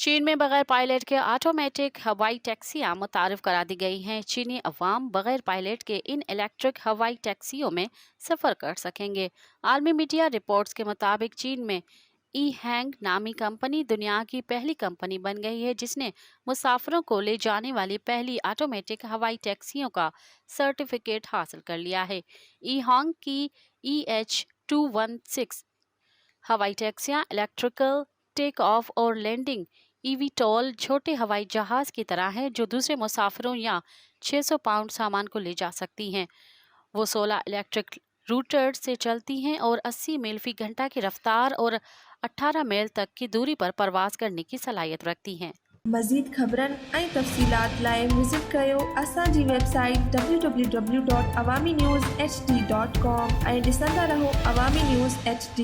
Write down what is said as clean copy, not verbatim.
चीन में बगैर पायलट के ऑटोमेटिक हवाई टैक्सियां मुतारिफ करा दी गई हैं। चीनी अवाम बगैर पायलट के इन इलेक्ट्रिक हवाई टैक्सियों में सफ़र कर सकेंगे। आलमी मीडिया रिपोर्ट्स के मुताबिक चीन में ई हैंग नामी कंपनी दुनिया की पहली कंपनी बन गई है जिसने मुसाफिरों को ले जाने वाली पहली ऑटोमेटिक हवाई टैक्सियों का सर्टिफिकेट हासिल कर लिया है। ई हैंग की EH216 हवाई टैक्सियां इलेक्ट्रिकल टेक ऑफ और लैंडिंग ईवीटॉल छोटे हवाई जहाज की तरह हैं जो दूसरे मुसाफिरों या 600 पाउंड सामान को ले जा सकती हैं। वो 16 इलेक्ट्रिक रूटर से चलती हैं और 80 मील फी घंटा की रफ्तार और 18 मील तक की दूरी पर परवाज करने की सलाहियत रखती हैं। मज़ीद ख़बरनि ऐं तफ़सीलात लाइ विज़िट कयो असांजी वेबसाइट www.awamiNewsHD.com ऐं ॾिसंदा रहो अवामी न्यूज़ HD।